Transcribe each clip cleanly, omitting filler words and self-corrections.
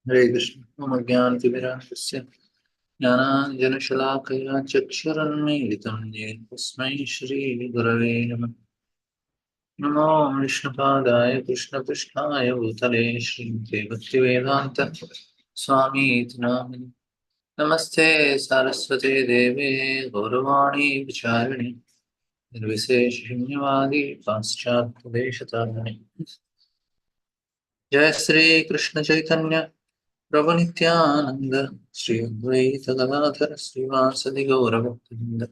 Hare Krishna. Mama Jnanatimirandasya Jnananjanashalaakaya Chakshurunmilitam Yena Tasmai Shri Gurave Namah. Namo Vishnupadaya Krishna Krishnaya Bhutale Srimate Bhaktivedanta Swami Iti Namani. Namaste Saraswate Deve Gauravani Vicharini Nirviseshinyavadi Paschatpadeshatarani. Jai Sri Krishna Chaitanya Prabhu Nityananda Sri Advaita Gadadhara Srivasadi Gaurabhaktinda.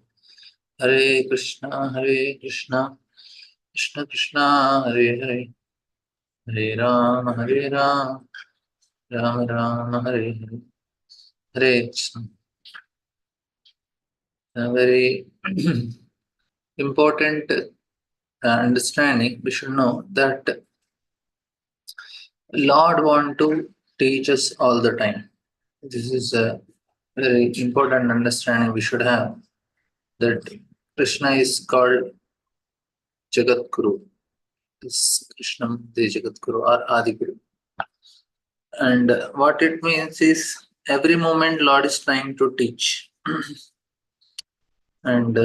Hare Krishna Krishna Krishna Hare Hare, Hare Rama Rama Rama Hare Hare. Hare Krishna. A very important understanding. We should know that Lord want to teach us all the time. This is a very important understanding we should have, that Krishna is called Jagat Guru. This Krishna, the Jagat Guru or Adi Guru. And what it means is every moment Lord is trying to teach. And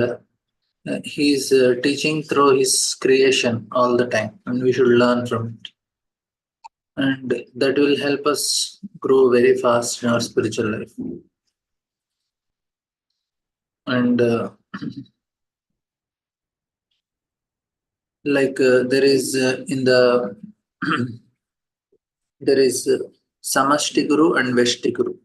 he is teaching through his creation all the time, and we should learn from it. And that will help us grow very fast in our spiritual life. And there is in the there is Samashti Guru and Veshti Guru.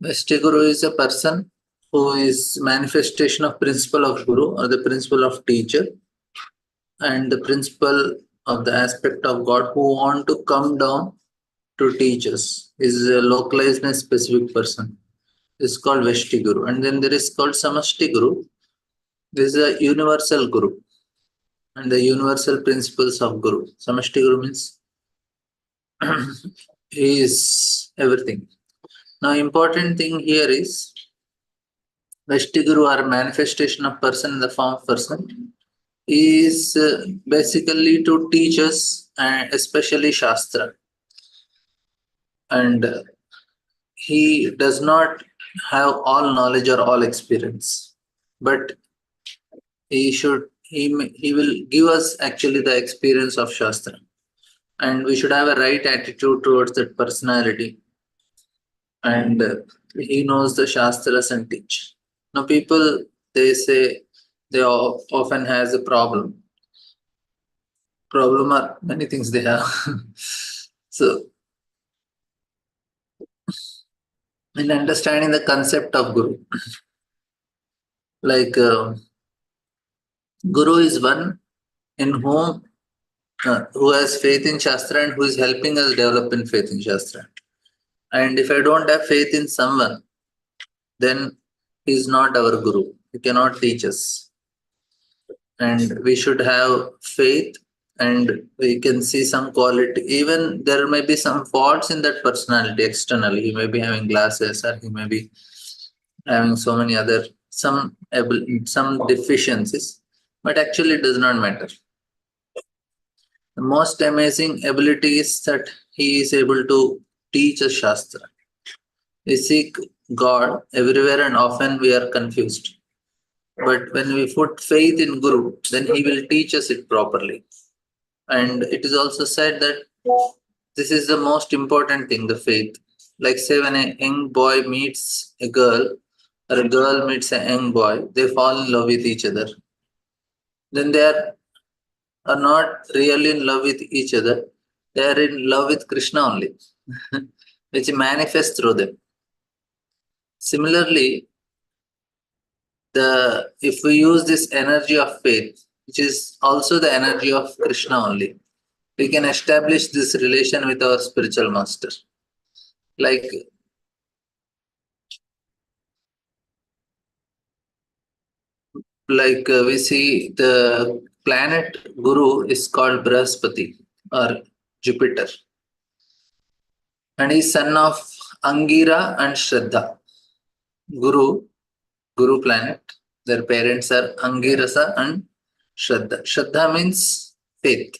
Veshti Guru is a person who is manifestation of principle of Guru or the principle of teacher, and the principle of the aspect of God who want to come down to teach us. Is a localized and specific person. This is called Veshti Guru. And then there is called Samashti Guru. This is a universal Guru and the universal principles of Guru. Samashti Guru means he is everything. Now, important thing here is Veshti Guru or manifestation of person in the form of person is basically to teach us, and especially Shastra. And he does not have all knowledge or all experience, but he will give us actually the experience of Shastra. And we should have a right attitude towards that personality. And he knows the Shastras and teach. Now people, they say they often has a problem. Problem are many things they have. So in understanding the concept of Guru, Guru is one in whom who has faith in Shastra and who is helping us develop in faith in Shastra. And if I don't have faith in someone, then he is not our Guru. He cannot teach us. And we should have faith, and we can see some quality. Even there may be some faults in that personality externally. He may be having glasses, or he may be having so many other some deficiencies, but actually it does not matter. The most amazing ability is that he is able to teach us Shastra. We seek God everywhere and often we are confused. But when we put faith in Guru, then he will teach us it properly. And it is also said that this is the most important thing, the faith. Like say when a young boy meets a girl or a girl meets a young boy, they fall in love with each other. Then they are not really in love with each other. They are in love with Krishna only, which manifests through them. Similarly, if we use this energy of faith, which is also the energy of Krishna only, we can establish this relation with our spiritual master. Like we see the planet Guru is called Brahaspati or Jupiter, and he's son of Angira and Shraddha. Guru planet, their parents are Angirasa and Shraddha. Shraddha means faith.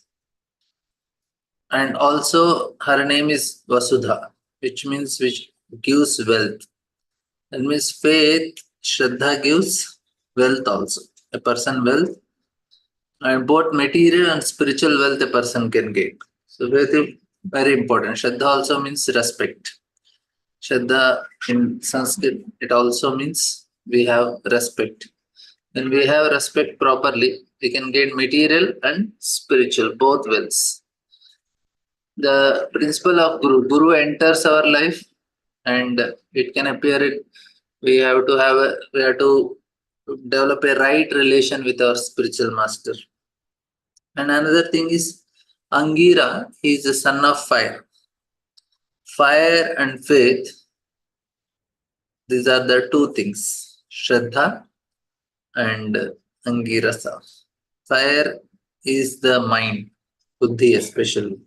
And also her name is Vasudha. which means which gives wealth. That means faith, Shraddha gives wealth also. A person wealth, and both material and spiritual wealth a person can get. So faith is very important. Shraddha also means respect. Shraddha in Sanskrit, it also means we have respect. When we have respect properly, we can get material and spiritual, both wealths. The principle of Guru enters our life, and it can appear it. We have to develop a right relation with our spiritual master. And another thing is Angira, he is the son of fire. Fire and faith, these are the two things, Shraddha and Angirasa. Fire is the mind, Buddhi especially.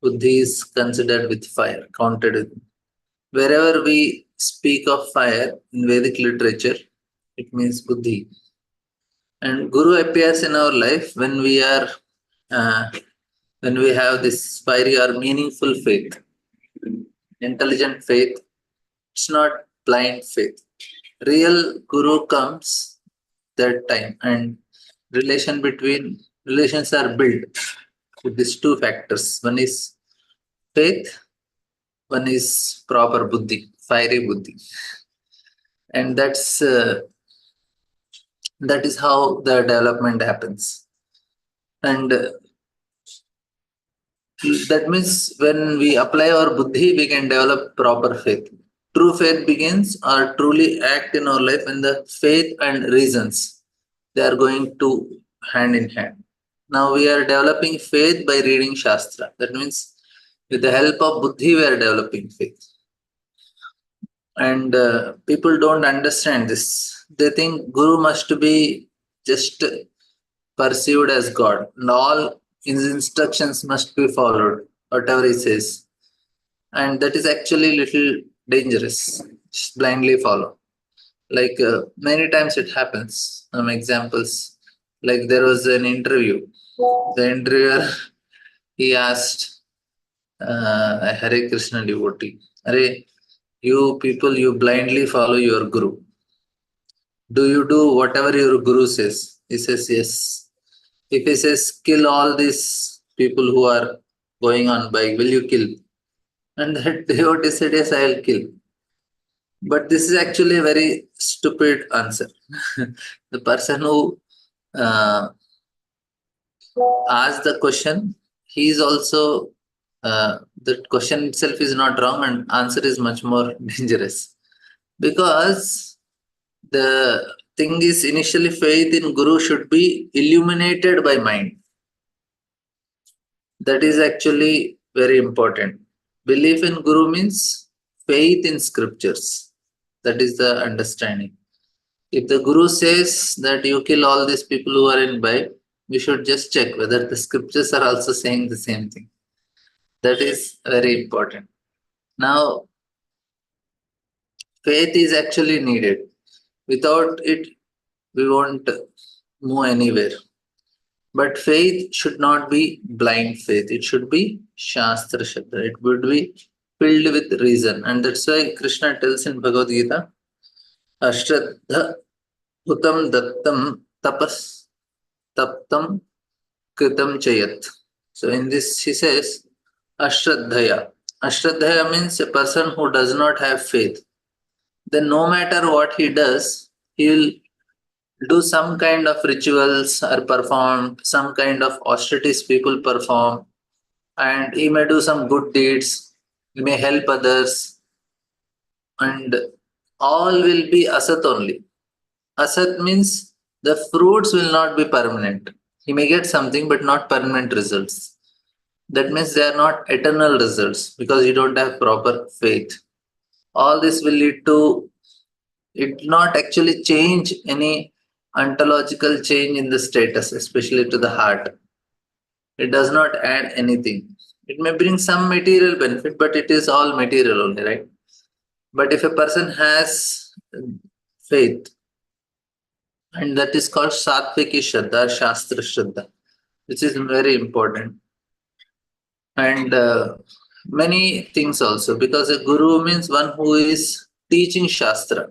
Buddhi is considered with fire, counted with. Wherever we speak of fire in Vedic literature, it means Buddhi. And Guru appears in our life uh, when we have this fiery or meaningful faith, intelligent faith. It's not blind faith. Real Guru comes that time, and relations are built with these two factors. One is faith, one is proper buddhi, fiery buddhi, and that is how the development happens. And that means when we apply our buddhi, we can develop proper faith. True faith begins or truly act in our life when the faith and reasons they are going to hand in hand. Now we are developing faith by reading Shastra. That means with the help of buddhi, we are developing faith. And people don't understand this. They think Guru must be just perceived as God, and all his instructions must be followed, whatever he says. And that is actually little dangerous. Just blindly follow. Like many times it happens. Some examples. Like there was an interview. The interviewer he asked a Hare Krishna devotee, Hare, you people, you blindly follow your Guru. Do you do whatever your Guru says? He says, yes. If he says, kill all these people who are going on bike, will you kill? And that devotee said, yes, I will kill. But this is actually a very stupid answer. The person who uh, asked the question, he is also, the question itself is not wrong and answer is much more dangerous. Because the thing is initially faith in Guru should be illuminated by mind. That is actually very important. Belief in Guru means faith in scriptures. That is the understanding. If the Guru says that you kill all these people who are in bike, we should just check whether the scriptures are also saying the same thing. That is very important. Now, faith is actually needed. Without it, we won't move anywhere. But faith should not be blind faith. It should be Shastra Shabda. It would be filled with reason. And that's why Krishna tells in Bhagavad Gita, Ashraddha Utam Dattam Tapas Taptam Kritam Chayat. So in this he says, Ashraddhaya. Ashraddhaya means a person who does not have faith. Then no matter what he does, he will do some kind of rituals or perform some kind of austerities people perform, and he may do some good deeds, he may help others, and all will be asat only. Asat means the fruits will not be permanent. He may get something but not permanent results. That means they are not eternal results because you don't have proper faith. All this will lead to it not actually change any ontological change in the status, especially to the heart. It does not add anything. It may bring some material benefit, but it is all material only, right? But if a person has faith, and that is called Satviki Shraddha, Shastra Shraddha, which is very important. And many things also, because a guru means one who is teaching Shastra.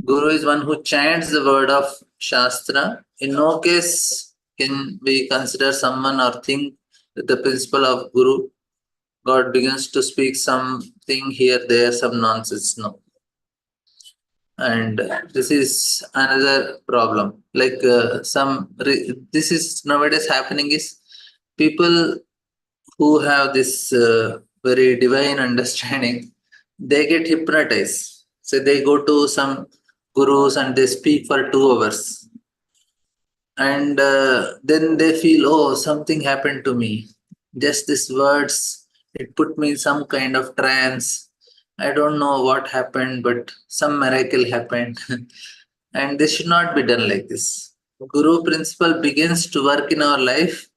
Guru is one who chants the word of Shastra. In no case can we consider someone or think that the principle of Guru, God begins to speak something here, there, some nonsense. No. And this is another problem. Like this is nowadays happening is people who have this very divine understanding, they get hypnotized. So they go to some gurus and they speak for 2 hours, and then they feel, oh, something happened to me. Just these words, it put me in some kind of trance. I don't know what happened, but some miracle happened. And this should not be done like this. Guru principle begins to work in our life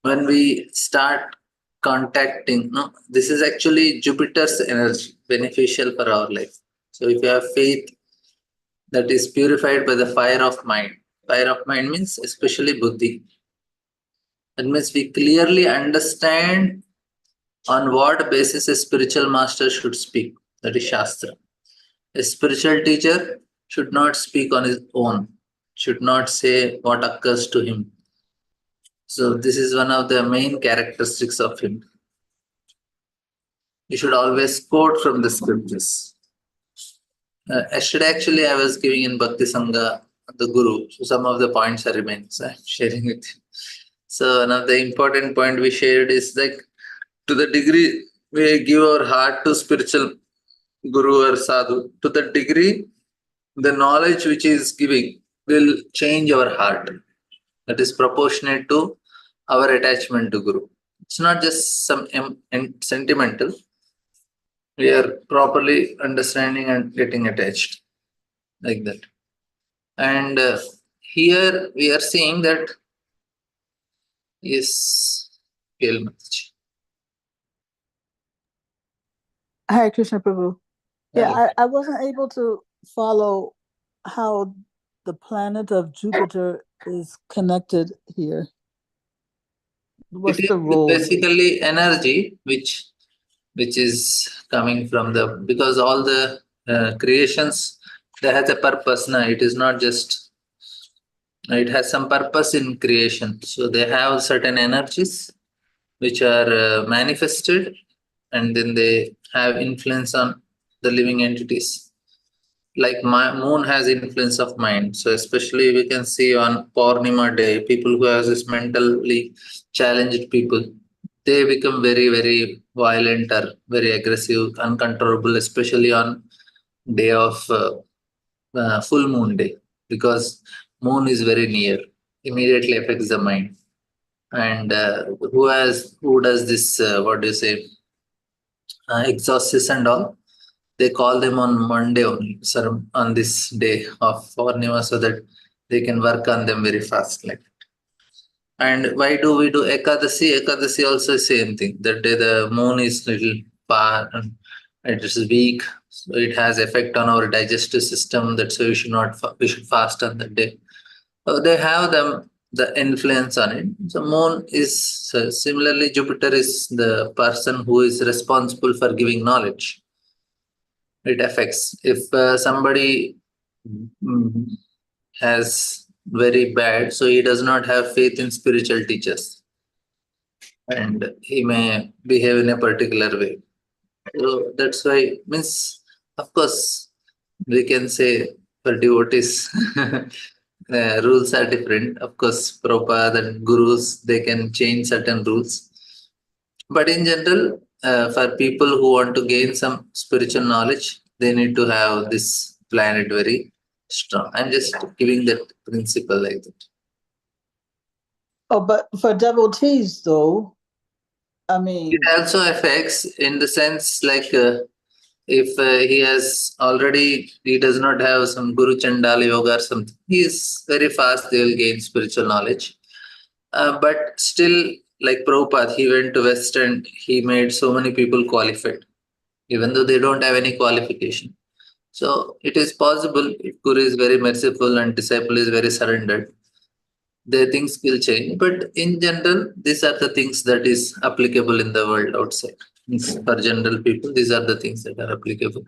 when we start contacting. No, this is actually Jupiter's energy, beneficial for our life. So if you have faith that is purified by the fire of mind, fire of mind means especially buddhi. That means we clearly understand on what basis a spiritual master should speak. That is Shastra. A spiritual teacher should not speak on his own, should not say what occurs to him. So this is one of the main characteristics of him. You should always quote from the scriptures. Yesterday, actually, I was giving in Bhakti Sangha the Guru. So some of the points are remaining. So I'm sharing with you. So one of the important point we shared is like, to the degree we give our heart to spiritual Guru or Sadhu, to the degree the knowledge which is giving will change our heart. That is proportionate to our attachment to Guru. It's not just some sentimental. We are properly understanding and getting attached like that. And here we are seeing that is Kelmataji. Hare Krishna Prabhu. Yeah, I wasn't able to follow how the planet of Jupiter is connected here. What's the role? Basically energy which is coming from the, because all the creations, they has a purpose. Now it is not just, it has some purpose in creation. So they have certain energies which are manifested, and then they have influence on the living entities. Like my moon has influence of mind. So especially we can see on Purnima day, people who have this mentally challenged people, they become very, very violent or very aggressive, uncontrollable, especially on day of full moon day, because moon is very near, immediately affects the mind. And who does this? What do you say? Exorcists and all. They call them on Monday only, sir, on this day of Purnima, so that they can work on them very fast. Like, and why do we do Ekadasi? Ekadasi also same thing. That day the moon is little far and it is weak, so it has effect on our digestive system. That's why we should not we should fast on that day. So they have them the influence on it. So moon is similarly Jupiter is the person who is responsible for giving knowledge. It affects if somebody has very bad, so he does not have faith in spiritual teachers, and he may behave in a particular way. So that's why, means, of course, we can say for devotees, rules are different. Of course, Prabhupada and gurus, they can change certain rules. But in general, for people who want to gain some spiritual knowledge, they need to have this planet very strong. I'm just giving that principle like that. Oh, but for devotees, though, I mean, it also affects in the sense like if he has already, he does not have some Guru Chandala Yoga or something, he is very fast, they will gain spiritual knowledge. But still, like Prabhupada, he went to West and he made so many people qualified, even though they don't have any qualification. So it is possible if Guru is very merciful and disciple is very surrendered, the things will change. But in general, these are the things that is applicable in the world outside. Means for general people, these are the things that are applicable.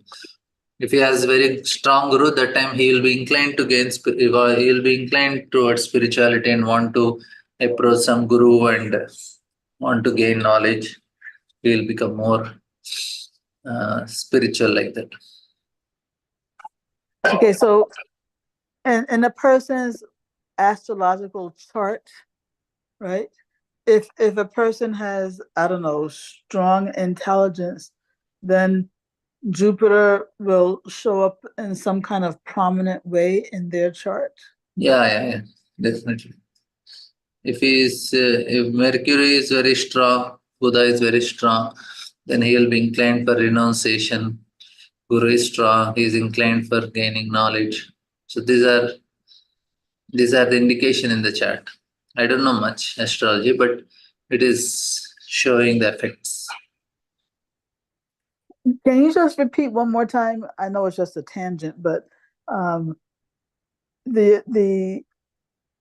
If he has very strong guru, that time he will be inclined to he will be inclined towards spirituality and want to approach some guru and want to gain knowledge. He will become more spiritual like that. Okay, so in a person's astrological chart, right? If a person has, I don't know, strong intelligence, then Jupiter will show up in some kind of prominent way in their chart. Yeah, definitely. If Mercury is very strong, Buddha is very strong, then he will be inclined for renunciation. Guru is strong, he is inclined for gaining knowledge. So these are the indication in the chart. I don't know much astrology, but it is showing the effects. Can you just repeat one more time? I know it's just a tangent, but the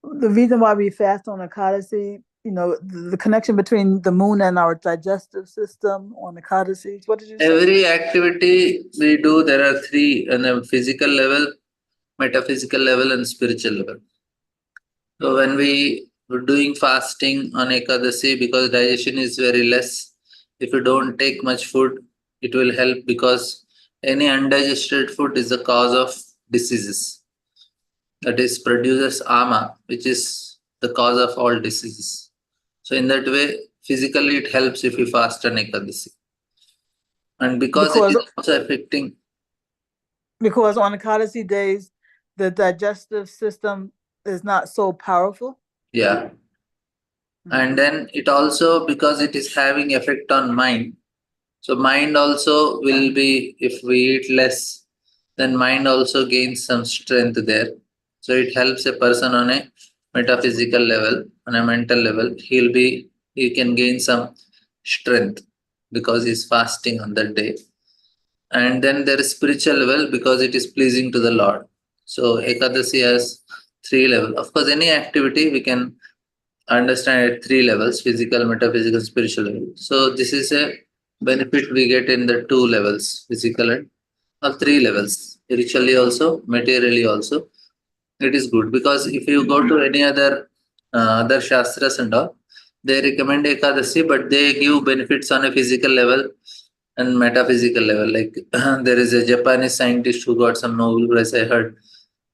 reason why we fast on Ekadasi, the connection between the moon and our digestive system on Ekadasi. What did you say? Every activity we do, there are three on a physical level, metaphysical level, and spiritual level. So when we were doing fasting on Ekadasi, because digestion is very less, if you don't take much food, it will help, because any undigested food is the cause of diseases. That is, produces ama, which is the cause of all diseases. So in that way, physically it helps if you fast on Ekadasi. And because it is also affecting. Because on Ekadasi days, the digestive system is not so powerful. Yeah. And then it also, because it is having effect on mind. So mind also will be, if we eat less, then mind also gains some strength there. So it helps a person on a metaphysical level, on a mental level. He can gain some strength because he's fasting on that day. And then there is spiritual level, because it is pleasing to the Lord. So Ekadasi has three levels. Of course, any activity we can understand at three levels: physical, metaphysical, spiritual level. So this is a benefit we get in the two levels, physical and three levels, spiritually also, materially also. It is good, because if you go to any other shastras and all, they recommend Ekadasi, but they give benefits on a physical level and metaphysical level. Like there is a Japanese scientist who got some Nobel Prize, I heard.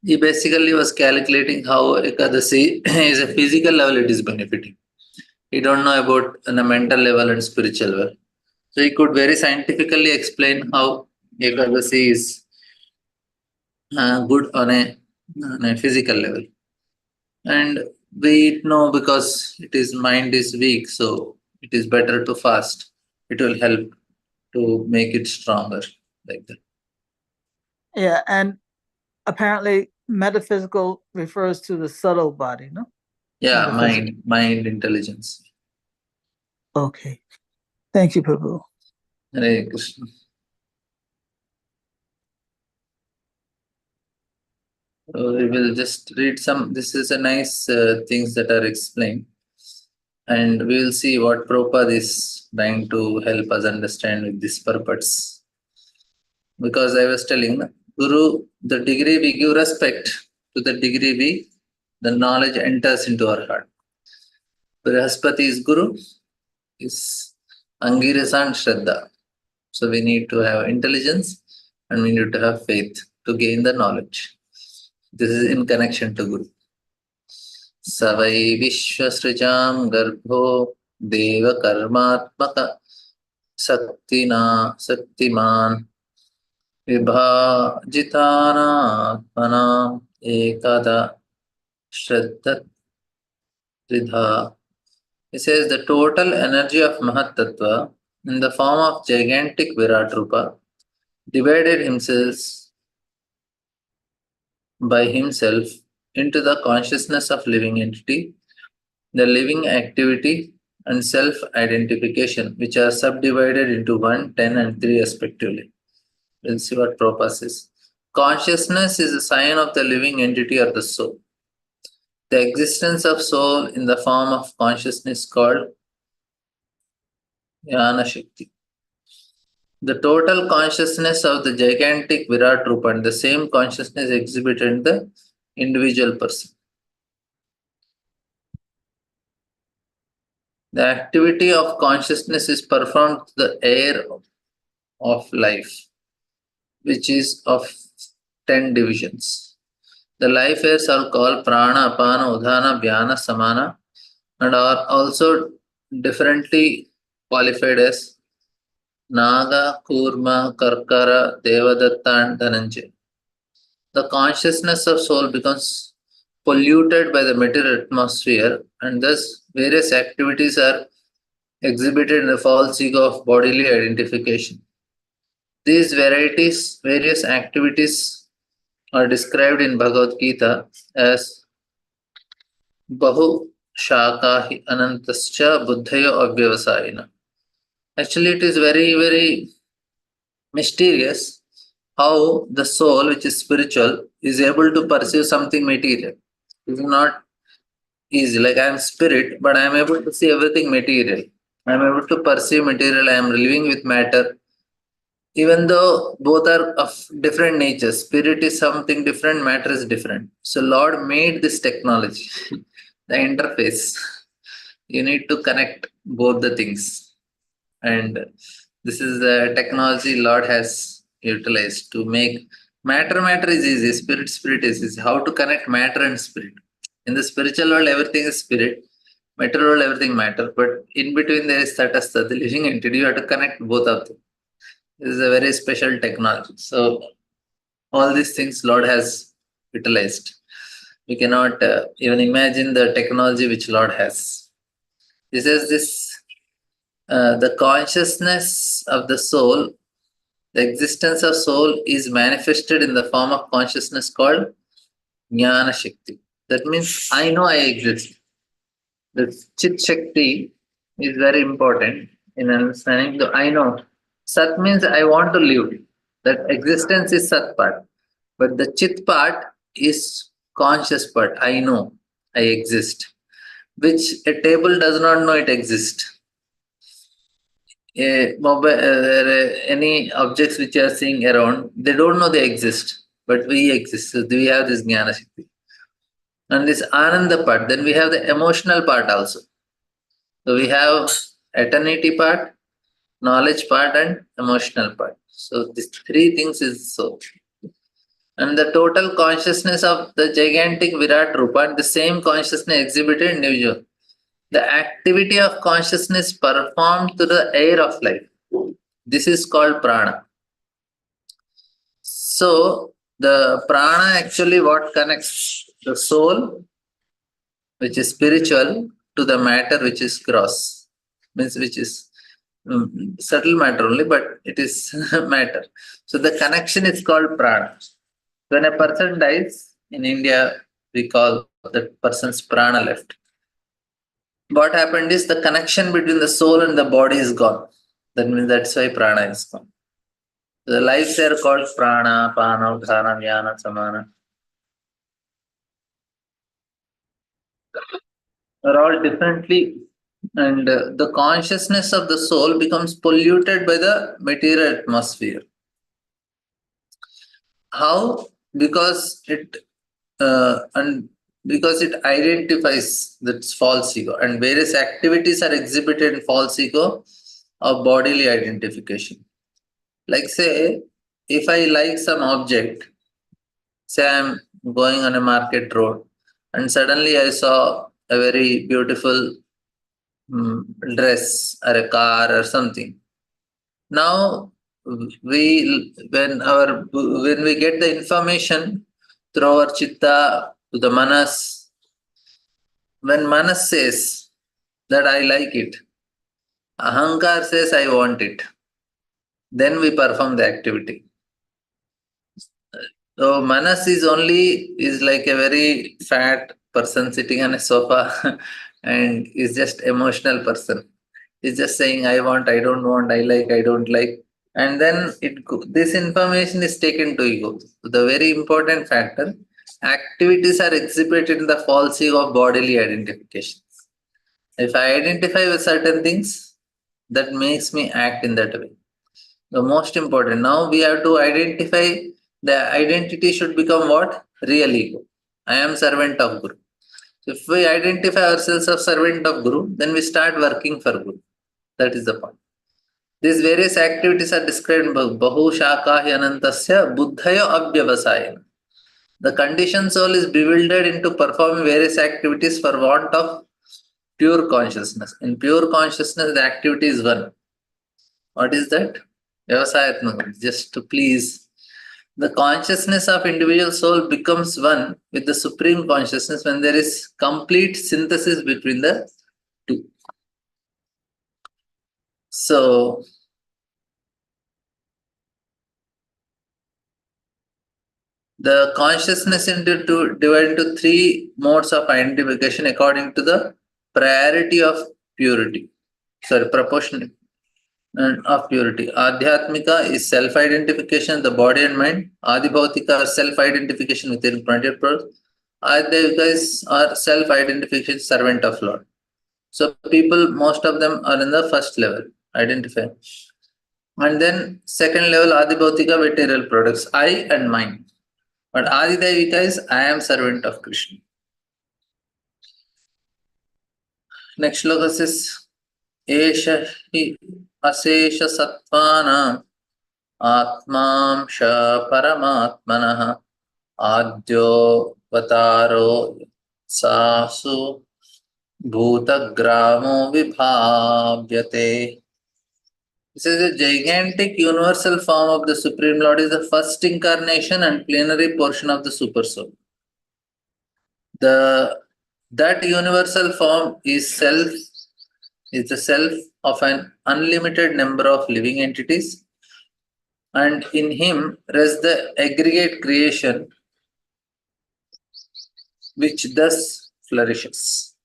He basically was calculating how Ekadasi is a physical level, it is benefiting. He don't know about on a mental level and spiritual level. So he could very scientifically explain how Ekadasi is good on a physical level. And we know, because mind is weak, so it is better to fast. It will help to make it stronger, like that. Yeah, and apparently metaphysical refers to the subtle body, no? Yeah, mind, intelligence. Okay. Thank you, Prabhu. Hare Krishna. So we will just read some. This is a nice things that are explained, and we will see what Prabhupada is trying to help us understand with this purpose. Because I was telling Guru, the degree we give respect, to the degree the knowledge enters into our heart. Brihaspati is Guru, is Angirasa and Shraddha. So we need to have intelligence and we need to have faith to gain the knowledge. This is in connection to Guru. Savai Vishwasrijam Garbho Deva Karmatmaka Saktiman Vibhajitana Ekada Shraddha Tridha. He says the total energy of Mahat Tattva in the form of gigantic Virat Rupa divided himself by himself into the consciousness of living entity, the living activity, and self-identification, which are subdivided into 1, 10, and 3 respectively. We'll see what Prabhupada says. Consciousness is a sign of the living entity or the soul. The existence of soul in the form of consciousness called Jnana Shakti. The total consciousness of the gigantic Virat Rupa and the same consciousness exhibited in the individual person. The activity of consciousness is performed through the air of life, which is of 10 divisions. The life airs are called prana, apana, udhana, vyana, samana, and are also differently qualified as Naga, Kurma, Karkara, Devadatta, and Dhananjay. The consciousness of soul becomes polluted by the material atmosphere, and thus various activities are exhibited in the false ego of bodily identification. These various activities are described in Bhagavad Gita as Bahu Shakahi Anantascha Buddhayo Avyavasayina. Actually, it is very, very mysterious how the soul, which is spiritual, is able to perceive something material. It is not easy. Like I am spirit, but I am able to see everything material. I am able to perceive material. I am living with matter. Even though both are of different natures, spirit is something different, matter is different. So Lord made this technology, the interface. You need to connect both the things. And this is the technology Lord has utilized to make matter is easy, spirit is easy. How to connect matter and spirit? In the spiritual world, everything is spirit. Material world, everything matter. But in between, there is Tatastha, the living entity. You have to connect both of them. This is a very special technology. So all these things Lord has utilized. We cannot even imagine the technology which Lord has. He says this, the consciousness of the soul, the existence of soul is manifested in the form of consciousness called Jnana Shakti. That means I know I exist. The Chit Shakti is very important in understanding. The I know. Sat means I want to live. That existence is Sat part. But the Chit part is conscious part. I know I exist. Which a table does not know it exists. A mobile, any objects which you are seeing around, they don't know they exist. But we exist. So we have this Jnana Shakti. And this Ananda part, then we have the emotional part also. So we have eternity part, knowledge part, and emotional part. So these three things is so. And the total consciousness of the gigantic Virat Rupa, the same consciousness exhibited in individual. The activity of consciousness performed through the air of life. This is called prana. So the prana actually what connects the soul, which is spiritual, to the matter which is gross, means which is subtle matter only, but it is matter. So the connection is called prana. When a person dies in India, we call that person's prana left. What happened is the connection between the soul and the body is gone. That means that's why prana is gone. The lives are called prana, apana, udhana, vyana, samana. Are all differently, and the consciousness of the soul becomes polluted by the material atmosphere. How? Because it identifies that false ego, and various activities are exhibited in false ego of bodily identification. Like say, if I like some object, say I'm going on a market road, and suddenly I saw a very beautiful dress or a car or something. Now when we get the information through our chitta to the manas, when manas says that I like it, ahankar says I want it, then we perform the activity. So manas is like a very fat person sitting on a sofa and is just emotional person. He's just saying I want, I don't want, I like, I don't like. And then this information is taken to ego. So the very important factor, activities are exhibited in the falsity of bodily identifications. If I identify with certain things, that makes me act in that way. The most important, now we have to identify the identity should become what? Real ego. I am servant of Guru. So if we identify ourselves as servant of Guru, then we start working for Guru. That is the point. These various activities are described by Bahu Shaka Hyanantasya Buddhaya Abhyavasayana. The conditioned soul is bewildered into performing various activities for want of pure consciousness. In pure consciousness, the activity is one. What is that? Vyavasayatmaka, just to please. The consciousness of individual soul becomes one with the supreme consciousness when there is complete synthesis between the two. So, the consciousness divided into three modes of identification according to the priority of purity. Proportion of purity. Adhyatmika is self-identification, the body and mind. Adibhautika are self-identification within planetary purpose. Adhyavika are self-identification, servant of Lord. So people, most of them are in the first level, identify. And then second level, Adibhautika, material products, I and mine. But Adidevika is I am servant of Krishna. Next shloka says, Esha hi asesha sattvana atmamsha paramatmanah adyo vataro sasu bhutagramo vibhavyate. This is a gigantic universal form of the Supreme Lord, is the first incarnation and plenary portion of the Super Soul. That universal form is the self of an unlimited number of living entities, and in him rests the aggregate creation which thus flourishes.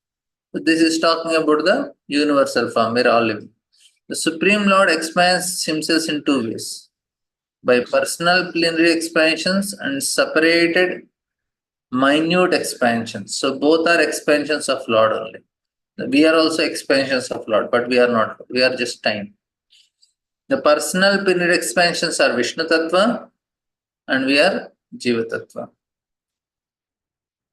So this is talking about the universal form where all living. The Supreme Lord expands himself in two ways, by personal plenary expansions and separated minute expansions. So both are expansions of Lord only. We are also expansions of Lord, but we are not. We are just time. The personal plenary expansions are Vishnu Tattva and we are Jiva Tattva.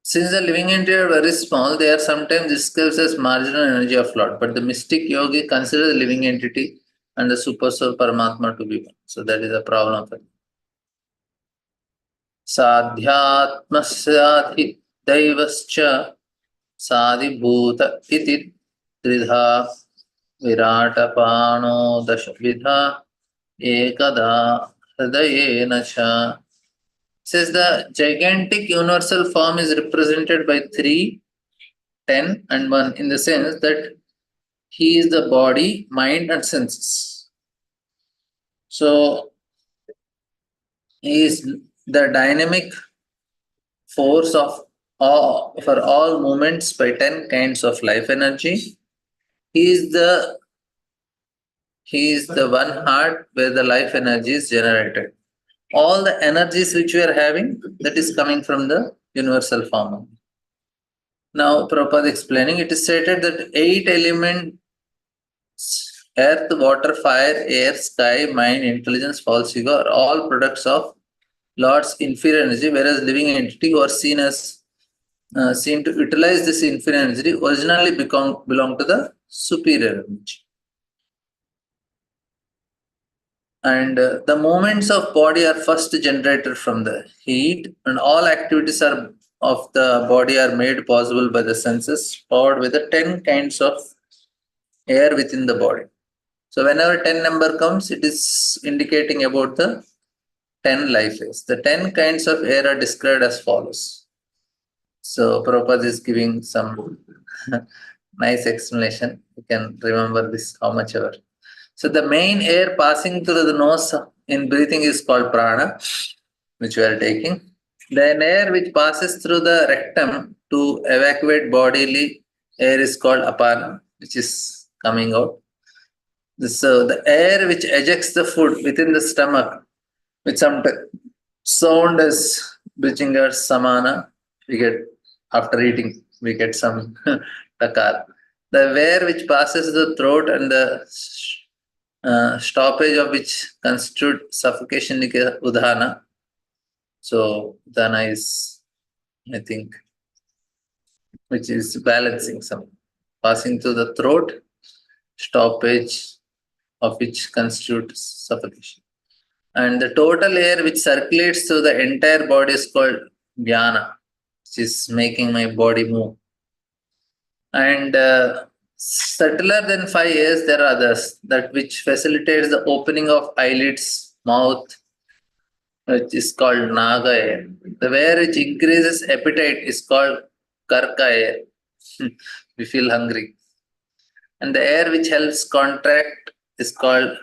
Since the living entity are very small, they are sometimes described as marginal energy of Lord. But the mystic yogi considers the living entity and the super soul Paramatma to be one. So that is a problem for him. Sadhyatmasya daivascha sadibhuta iti tridha viratapano dashavidha ekada hridayena cha. Says the gigantic universal form is represented by 3, 10 and 1 in the sense that he is the body, mind and senses. So he is the dynamic force of for all movements by 10 kinds of life energy. He is the one heart where the life energy is generated. All the energies which we are having, that is coming from the universal form. Now, Prabhupada explaining, it is stated that 8 elements, earth, water, fire, air, sky, mind, intelligence, false ego, are all products of Lord's inferior energy, whereas living entity who are seen to utilize this inferior energy originally belong to the superior energy. And the movements of body are first generated from the heat, and all activities of the body are made possible by the senses, powered with the 10 kinds of air within the body. So whenever 10 number comes, it is indicating about the 10 life force. The 10 kinds of air are described as follows. So Prabhupada is giving some nice explanation. You can remember this how much ever. So the main air passing through the nose in breathing is called prana, which we are taking. Then air which passes through the rectum to evacuate bodily air is called apana, which is coming out. So the air which ejects the food within the stomach with some sound as bridging our samana, we get, after eating, we get some takar. The where which passes the throat and the stoppage of which constitute suffocation udhana. So udhana is, I think, which is balancing some, passing through the throat, stoppage of which constitutes suffocation. And the total air which circulates through the entire body is called jnana, which is making my body move. And subtler than 5 years, there are others that which facilitates the opening of eyelids, mouth, which is called naga air. The air which increases appetite is called karka air. We feel hungry. And the air which helps contract is called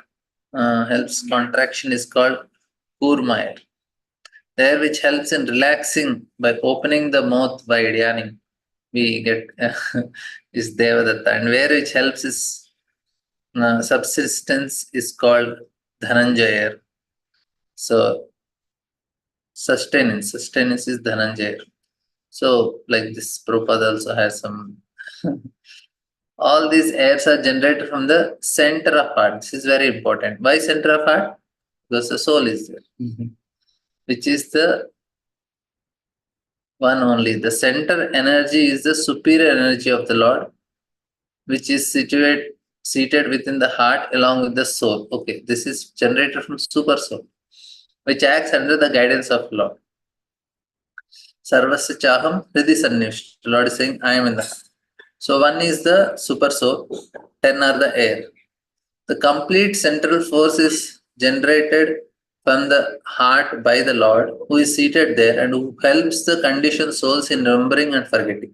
helps contraction is called kurma air. The air which helps in relaxing by opening the mouth by yawning, we get is devadatta. And where which helps is subsistence is called dhananjaya. So sustenance is dhananjaya. So like this Prabhupada also has some all these airs are generated from the center of heart. This is very important. Why center of heart? Because the soul is there, which is the one only. The center energy is the superior energy of the Lord, which is seated within the heart along with the soul. Okay, this is generated from super soul, which acts under the guidance of Lord. Sarvasya chaham hridi sannivisht. Lord is saying, I am in the heart. So one is the super soul, 10 are the air. The complete central force is generated from the heart by the Lord, who is seated there and who helps the conditioned souls in remembering and forgetting.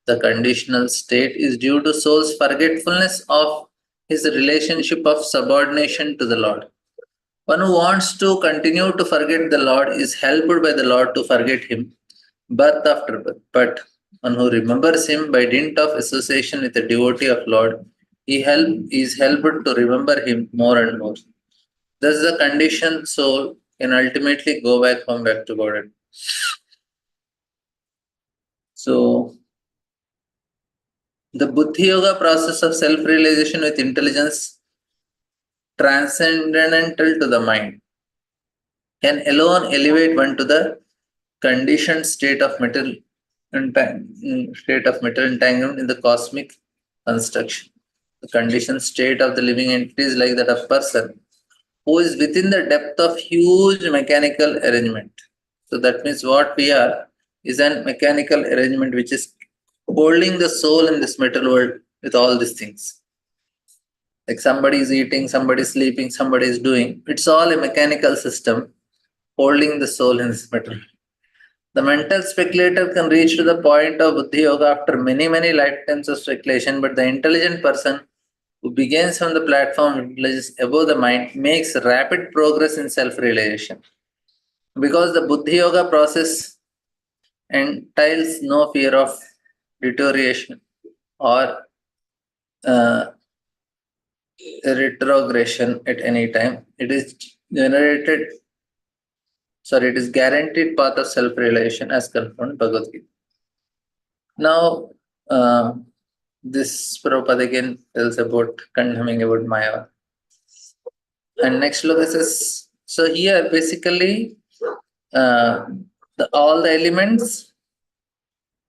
The conditional state is due to soul's forgetfulness of his relationship of subordination to the Lord. One who wants to continue to forget the Lord is helped by the Lord to forget him birth after birth. But one who remembers him by dint of association with a devotee of Lord, is helped to remember him more and more. Thus, the conditioned soul can ultimately go back home, back to God. So, the Buddhi Yoga process of self-realization with intelligence transcendental to the mind can alone elevate one to the conditioned state of metal entanglement in the cosmic construction. The conditioned state of the living entity is like that of person who is within the depth of huge mechanical arrangement. So that means what we are is a mechanical arrangement which is holding the soul in this metal world with all these things. Like somebody is eating, somebody is sleeping, somebody is doing. It's all a mechanical system holding the soul in this metal. The mental speculator can reach to the point of Buddhi Yoga after many, many lifetimes of speculation, but the intelligent person who begins from the platform above the mind makes rapid progress in self-realization. Because the Buddhi Yoga process entails no fear of deterioration or retrogression at any time. It is guaranteed path of self-realization as confirmed Bhagavad Gita. Now, this Prabhupada again tells about condemning about Maya. And next look is, so here basically all the elements,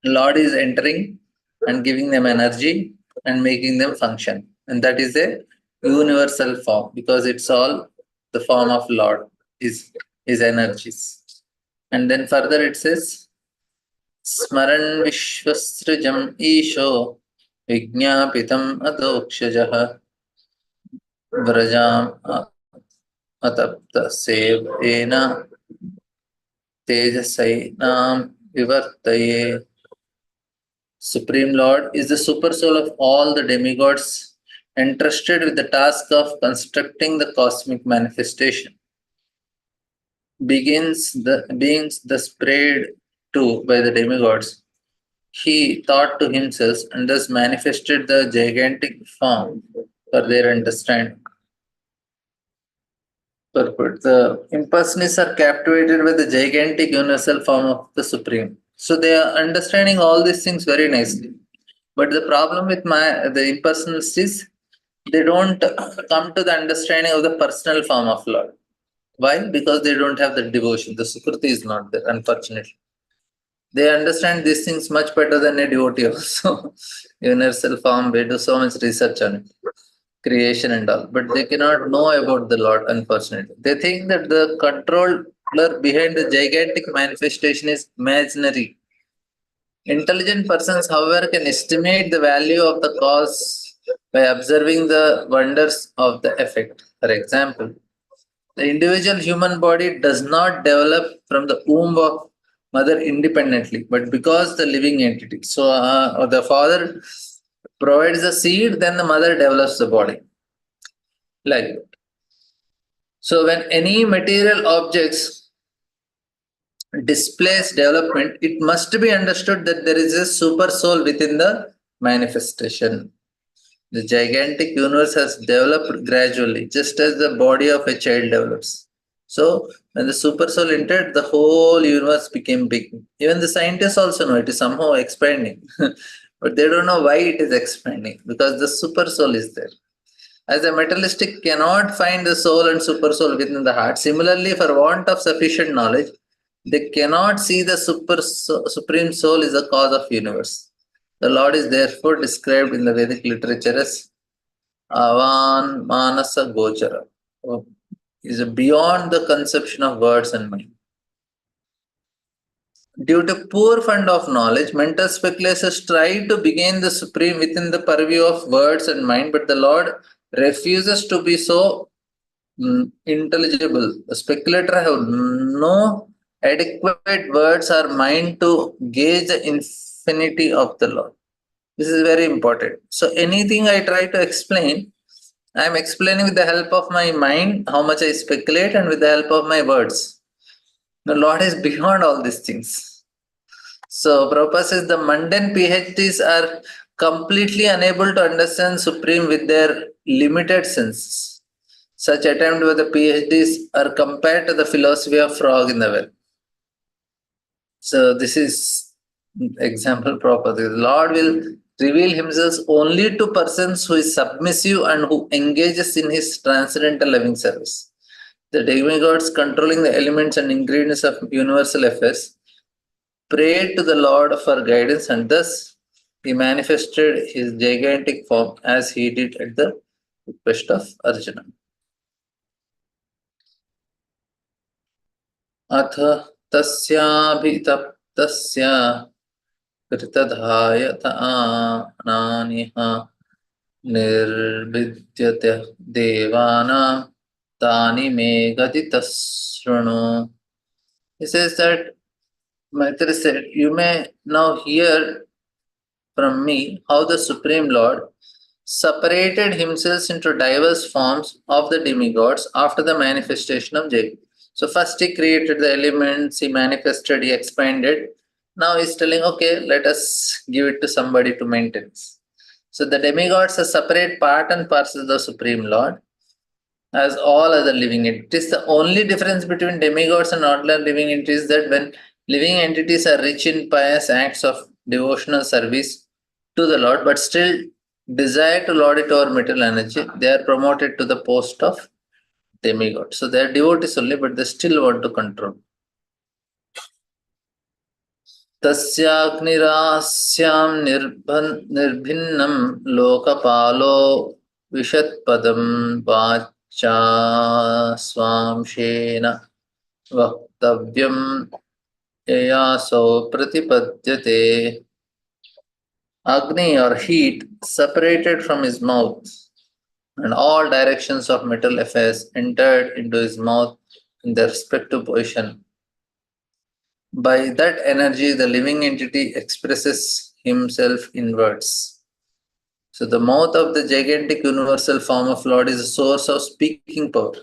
Lord is entering and giving them energy and making them function. And that is a universal form because it's all the form of Lord, his energies. And then further it says, Smaran Vishwasrajam Isho Vignapitam Adokshajah Vrajam Atapta Sevena Tejasainam Vivartaye. Supreme Lord is the super soul of all the demigods entrusted with the task of constructing the cosmic manifestation. Beings thus prayed to by the demigods, he thought to himself and thus manifested the gigantic form for their understanding. Purport. The impersonalists are captivated with the gigantic universal form of the Supreme. So they are understanding all these things very nicely. But the problem with the impersonalists is they don't come to the understanding of the personal form of Lord. Why? Because they don't have the devotion. The Sukriti is not there, unfortunately. They understand these things much better than a devotee also. Universal form, we do so much research on it, creation and all, but they cannot know about the Lord, unfortunately. They think that the controller behind the gigantic manifestation is imaginary. Intelligent persons, however, can estimate the value of the cause by observing the wonders of the effect. For example, the individual human body does not develop from the womb of mother independently, but because the living entity. So, the father provides the seed, then the mother develops the body. Like that. So, when any material objects displays development, it must be understood that there is a super soul within the manifestation. The gigantic universe has developed gradually, just as the body of a child develops. So, when the super soul entered, the whole universe became big. Even the scientists also know it is somehow expanding, but they don't know why it is expanding because the super soul is there. As a materialistic cannot find the soul and super soul within the heart, similarly, for want of sufficient knowledge, they cannot see the supreme soul is the cause of universe. The Lord is therefore described in the Vedic literature as Avan Manasa Gochara, is beyond the conception of words and mind. Due to poor fund of knowledge, mental speculators try to begin the supreme within the purview of words and mind, but the Lord refuses to be so intelligible. The speculator have no adequate words or mind to gauge the infinity of the Lord. This is very important. So anything I try to explain, I am explaining with the help of my mind how much I speculate and with the help of my words. The Lord is beyond all these things. So Prabhupada says the mundane PhDs are completely unable to understand Supreme with their limited senses. Such attempt with the PhDs are compared to the philosophy of frog in the well. So this is example proper. The Lord will reveal himself only to persons who is submissive and who engages in his transcendental loving service. The demigods controlling the elements and ingredients of universal affairs prayed to the Lord for guidance, and thus he manifested his gigantic form as he did at the request of Arjuna. अथ तस्याभितप्तस्य कृतधायत आनानिह निर्विद्यते देवानां तानि मे गदितः शृणु. He says that Maitreya said, you may now hear from me how the Supreme Lord separated himself into diverse forms of the demigods after the manifestation of Jagat. So first he created the elements, he manifested, he expanded. Now he's telling, okay, let us give it to somebody to maintain. So the demigods are separate part and parcel of the Supreme Lord as all other living entities. The only difference between demigods and ordinary living entities is that when living entities are rich in pious acts of devotional service to the Lord, but still desire to lord it over material energy, they are promoted to the post of demigod. So they are devotees only, but they still want to control. Tasyagnirasyam nirbhinnam lokapalo vishatpadam vacha swamshena vaktavyam yaso pratipadyate. Agni or heat separated from his mouth, and all directions of material affairs entered into his mouth in their respective position. By that energy, the living entity expresses himself in words. So the mouth of the gigantic universal form of Lord is a source of speaking power.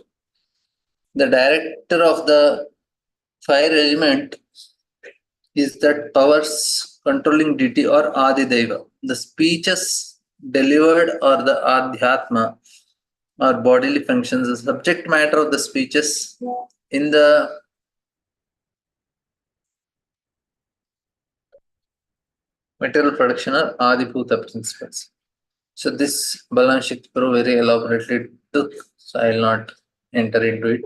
The director of the fire element is that power's controlling deity or Adideva. The speeches delivered or the Adhyatma or bodily functions, the subject matter of the speeches in the material production are Adibhuta principles. So this Balan Shakti Prabhu very elaborately took, so I will not enter into it.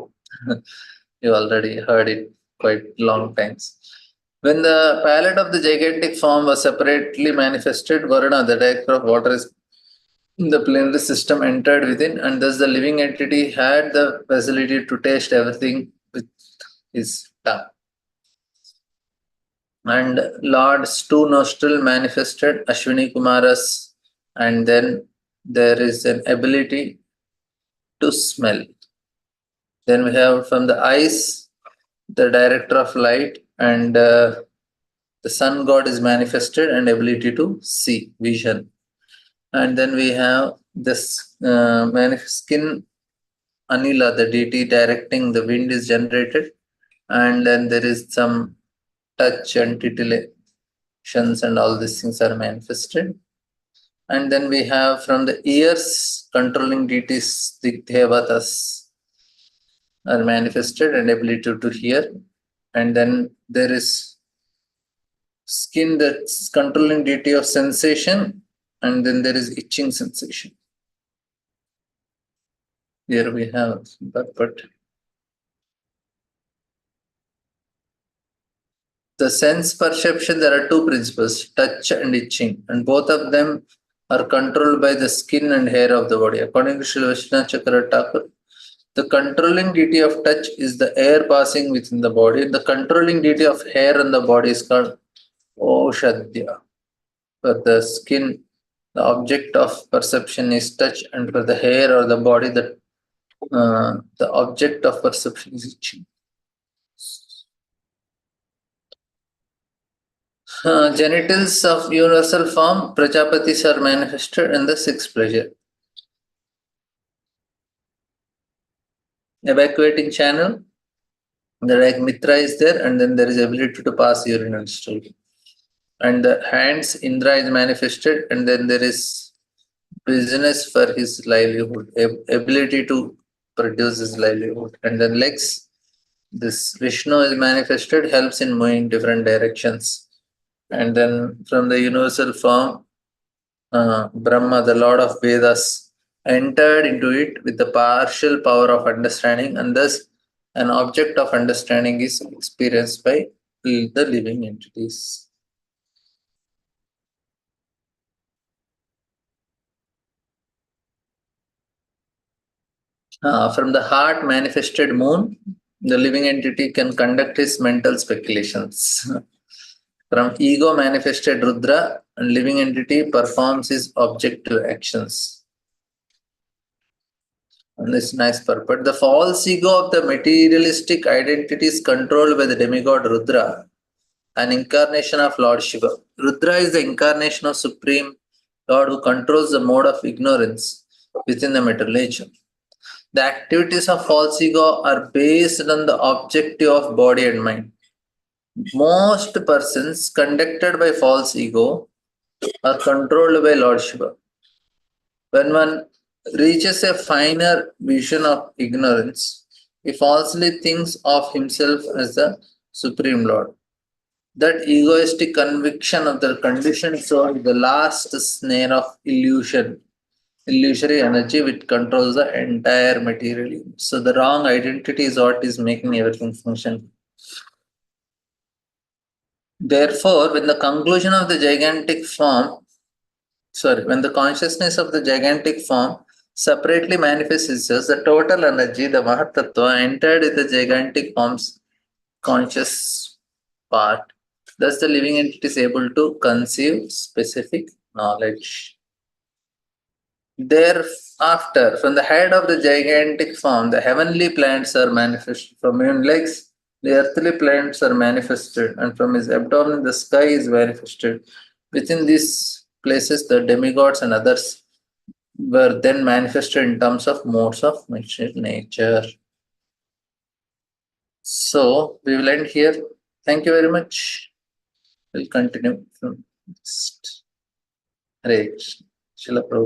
You already heard it quite long times. When the palette of the gigantic form was separately manifested, Varuna, the director of water, is the plenary system entered within, and thus the living entity had the facility to taste everything with his tongue. And Lord's two nostril manifested Ashwini Kumaras, and then there is an ability to smell. Then we have from the eyes, the director of light, and the sun god is manifested and ability to see, vision. And then we have this skin Anila, the deity directing the wind is generated, and then there is some touch and titillations and all these things are manifested. And then we have from the ears controlling deities, the Devatas are manifested and ability to hear. And then there is skin that's controlling deity of sensation, and then there is itching sensation. Here we have that, but the sense perception, there are two principles, touch and itching, and both of them are controlled by the skin and hair of the body. According to Srila Vishwanath Chakra Thakur, the controlling deity of touch is the air passing within the body. The controlling deity of hair on the body is called Oshadya. For the skin, the object of perception is touch, and for the hair or the body, the object of perception is itching. Genitals of universal form, Prajapatis are manifested in the sixth pleasure. Evacuating channel, the Mitra is there, and then there is ability to pass urinary stool. And the hands, Indra is manifested, and then there is business for his livelihood, ability to produce his livelihood. And then legs, this Vishnu is manifested, helps in moving different directions. And then from the universal form, Brahma, the Lord of Vedas, entered into it with the partial power of understanding, and thus an object of understanding is experienced by the living entities. From the heart manifested moon, the living entity can conduct his mental speculations. From ego manifested Rudra, and living entity performs his objective actions. And this nice purport. The false ego of the materialistic identity is controlled by the demigod Rudra, an incarnation of Lord Shiva. Rudra is the incarnation of Supreme Lord who controls the mode of ignorance within the material nature. The activities of false ego are based on the objective of body and mind. Most persons conducted by false ego are controlled by Lord Shiva. When one reaches a finer vision of ignorance, he falsely thinks of himself as the Supreme Lord. That egoistic conviction of the conditioned soul is the last snare of illusory energy which controls the entire material universe. So the wrong identity is what is making everything function. Therefore, when the conclusion of the gigantic form, when the consciousness of the gigantic form separately manifests itself, the total energy, the Mahatattva, entered in the gigantic form's conscious part. Thus, the living entity is able to conceive specific knowledge. Thereafter, from the head of the gigantic form, the heavenly planets are manifested. From his legs, the earthly planets are manifested, and from his abdomen, the sky is manifested. Within these places, the demigods and others were then manifested in terms of modes of nature. So, we will end here. Thank you very much. We'll continue from next. Hare Krishna. Srila Prabhupada.